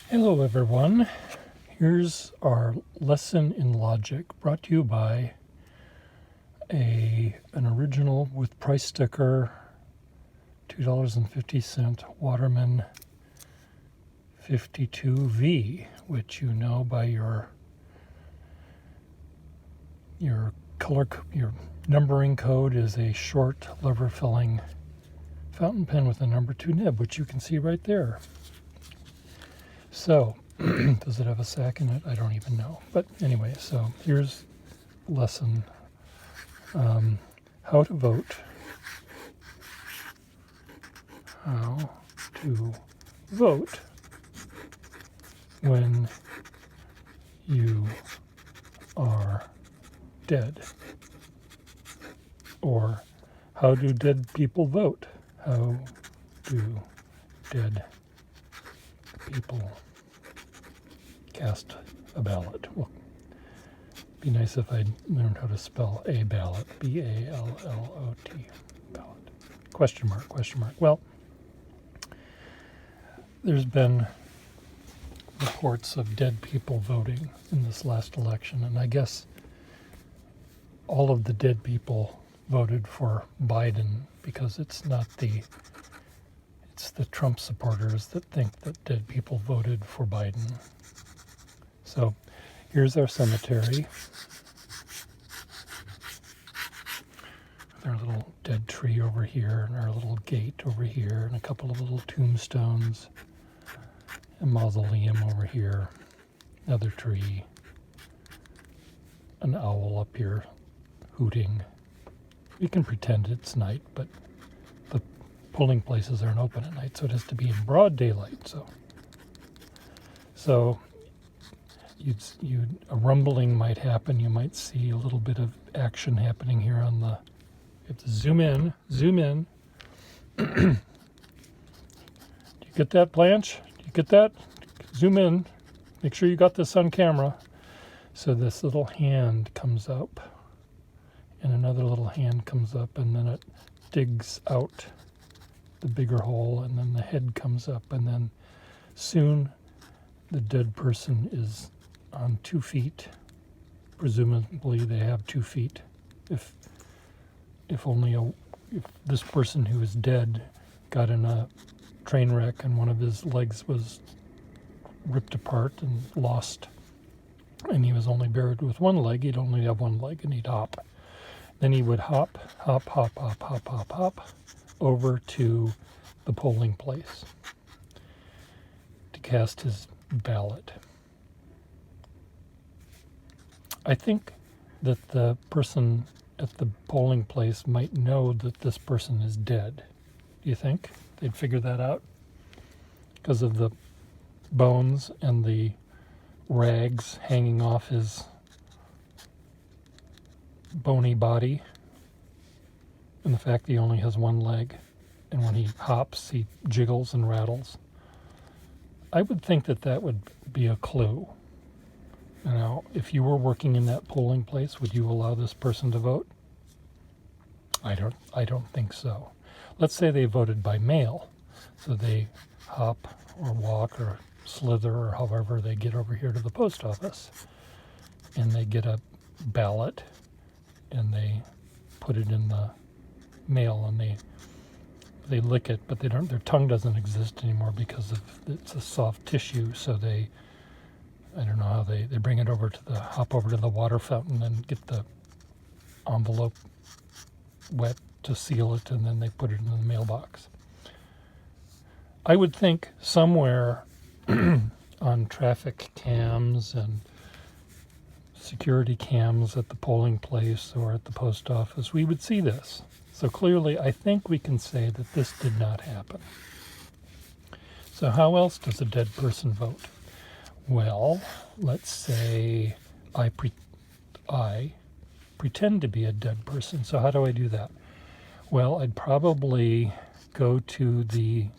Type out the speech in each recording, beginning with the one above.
Hello everyone, here's our lesson in logic brought to you by an original with price sticker, $2.50 Waterman 52V, which you know by your numbering code is a short lever filling fountain pen with a number 2 nib, which you can see right there. So, does it have a sack in it? I don't even know. But anyway, so here's lesson. How to vote. How to vote when you are dead. Or how do dead people vote? How do dead people cast a ballot? Well, it'd be nice if I learned how to spell a ballot. B-A-L-L-O-T. Ballot. Question mark, question mark. Well, there's been reports of dead people voting in this last election, and I guess all of the dead people voted for Biden because it's the Trump supporters that think that dead people voted for Biden. So here's our cemetery. Our little dead tree over here, and our little gate over here, and a couple of little tombstones, a mausoleum over here, another tree, an owl up here hooting. We can pretend it's night, but the polling places aren't open at night, so it has to be in broad daylight. So a rumbling might happen. You might see a little bit of action happening here on the. You have to zoom in. Do you get that, Blanche? Do you get that? Zoom in. Make sure you got this on camera. So this little hand comes up, and another little hand comes up, and then it digs out the bigger hole, and then the head comes up, and then soon the dead person is on 2 feet. Presumably they have 2 feet. If this person who is dead got in a train wreck and one of his legs was ripped apart and lost, and he was only buried with one leg, he'd only have one leg, and he'd hop. Then he would hop over to the polling place to cast his ballot. I think that the person at the polling place might know that this person is dead. Do you think they'd figure that out? Because of the bones and the rags hanging off his bony body, and the fact that he only has one leg, and when he hops he jiggles and rattles. I would think that would be a clue. Now, if you were working in that polling place, would you allow this person to vote? I don't think so. Let's say they voted by mail, so they hop or walk or slither or however they get over here to the post office, and they get a ballot, and they put it in the mail, and they lick it, but their tongue doesn't exist anymore because it's a soft tissue, so I don't know how they bring it hop over to the water fountain and get the envelope wet to seal it, and then they put it in the mailbox. I would think somewhere on traffic cams and security cams at the polling place or at the post office, we would see this. So clearly, I think we can say that this did not happen. So how else does a dead person vote? Well, let's say I pretend to be a dead person. So how do I do that? Well, I'd probably go to the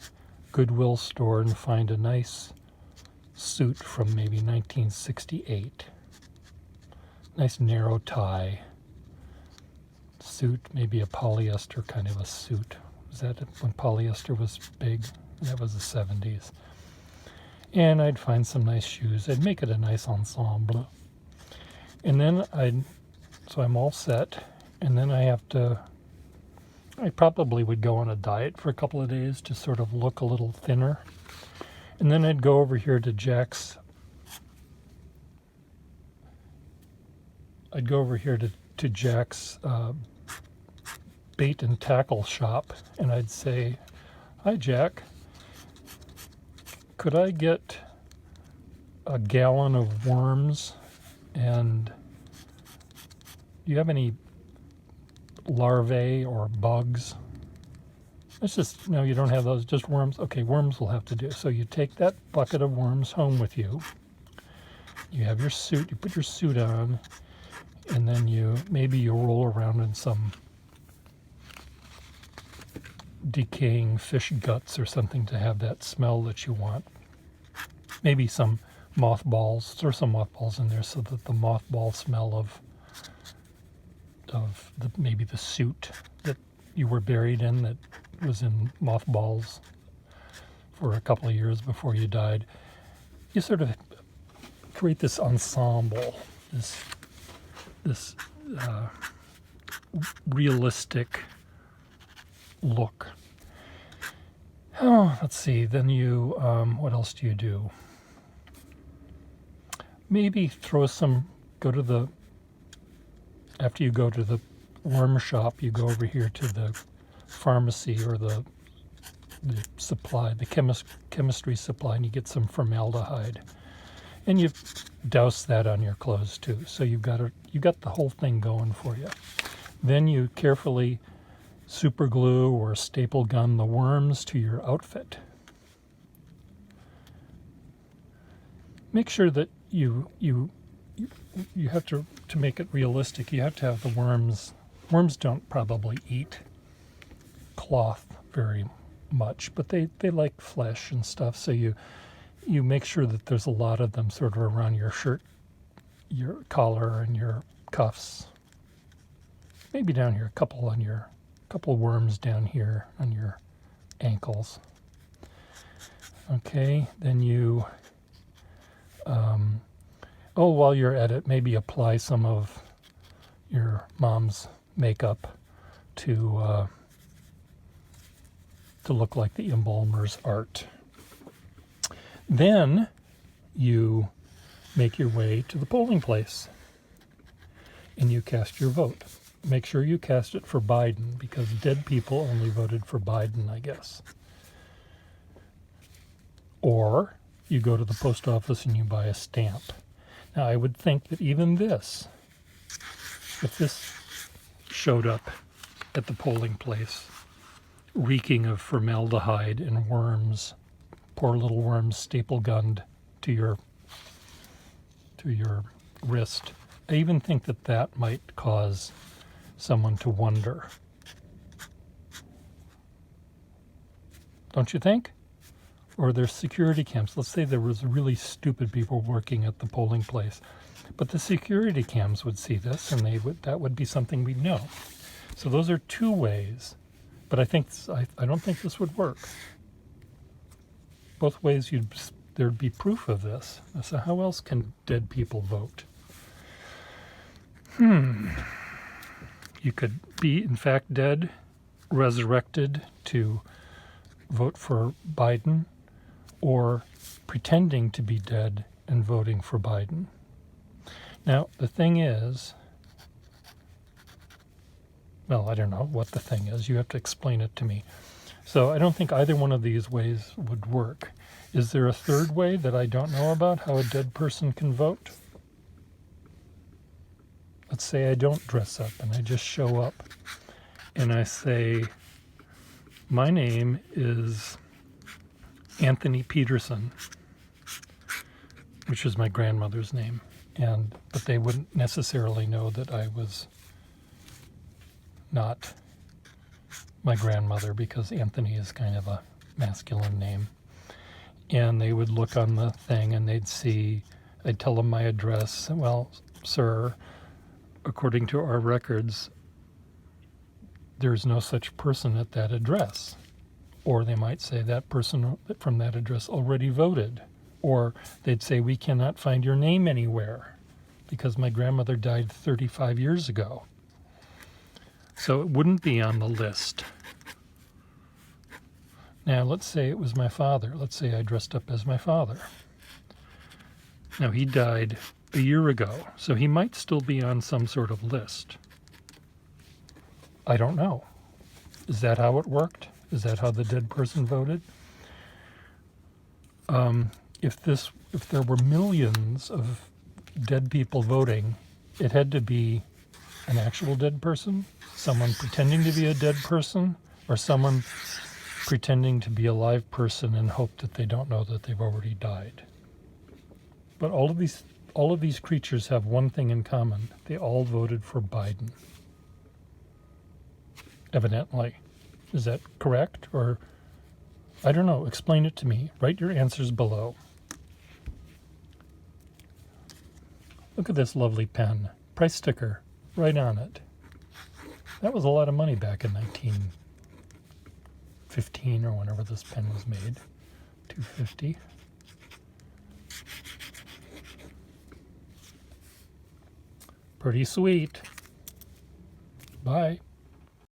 Goodwill store and find a nice suit from maybe 1968. Nice narrow tie suit, maybe a polyester kind of a suit. Was that when polyester was big? That was the 70s. and I'd find some nice shoes. I'd make it a nice ensemble. And then so I'm all set. And then I probably would go on a diet for a couple of days to sort of look a little thinner. And then I'd go over here to Jack's. To Jack's bait and tackle shop, and I'd say, "Hi, Jack. Could I get a gallon of worms? And do you have any larvae or bugs?" It's just, no, you don't have those, just worms? Okay, worms will have to do. So you take that bucket of worms home with you. You have your suit, you put your suit on, and then maybe you roll around in some decaying fish guts or something to have that smell that you want. Maybe some mothballs, throw some mothballs in there so that the mothball smell of maybe the suit that you were buried in that was in mothballs for a couple of years before you died. You sort of create this ensemble, this realistic look. Oh, let's see. Then what else do you do? Maybe after you go to the worm shop, you go over here to the pharmacy or the supply, the chemistry supply, and you get some formaldehyde. And you douse that on your clothes too. So you got the whole thing going for you. Then you carefully super glue or staple gun the worms to your outfit. Make sure that you have to make it realistic. You have to have the worms. Worms don't probably eat cloth very much, but they like flesh and stuff. So you make sure that there's a lot of them sort of around your shirt, your collar, and your cuffs. Maybe down here, a couple worms down here on your ankles. Okay, then while you're at it, maybe apply some of your mom's makeup to look like the embalmer's art. Then you make your way to the polling place and you cast your vote. Make sure you cast it for Biden, because dead people only voted for Biden, I guess. Or you go to the post office and you buy a stamp. Now, I would think that even if this showed up at the polling place, reeking of formaldehyde and worms, poor little worms staple gunned to your wrist, I even think that might cause someone to wonder. Don't you think? Or there's security cams. Let's say there was really stupid people working at the polling place, but the security cams would see this, and that would be something we'd know. So those are two ways, but I don't think this would work. Both ways there'd be proof of this. So how else can dead people vote? You could be, in fact, dead, resurrected to vote for Biden, or pretending to be dead and voting for Biden. Now, the thing is, well, I don't know what the thing is. You have to explain it to me. So I don't think either one of these ways would work. Is there a third way that I don't know about, how a dead person can vote? Let's say I don't dress up and I just show up and I say, my name is Anthony Peterson, which is my grandmother's name, but they wouldn't necessarily know that I was not my grandmother, because Anthony is kind of a masculine name. And they would look on the thing and I'd tell them my address. Well, sir, according to our records, there's no such person at that address. Or they might say that person from that address already voted, Or they'd say, we cannot find your name anywhere because my grandmother died 35 years ago. So it wouldn't be on the list. Now, let's say it was my father. Let's say I dressed up as my father. Now, he died a year ago, so he might still be on some sort of list. I don't know. Is that how it worked? Is that how the dead person voted? If there were millions of dead people voting, it had to be an actual dead person, someone pretending to be a dead person, or someone pretending to be a live person in hope that they don't know that they've already died. But all of these creatures have one thing in common. They all voted for Biden. Evidently. Is that correct? Or, I don't know. Explain it to me. Write your answers below. Look at this lovely pen. Price sticker right on it. That was a lot of money back in 1915 or whenever this pen was made. $2.50. Pretty sweet. Bye.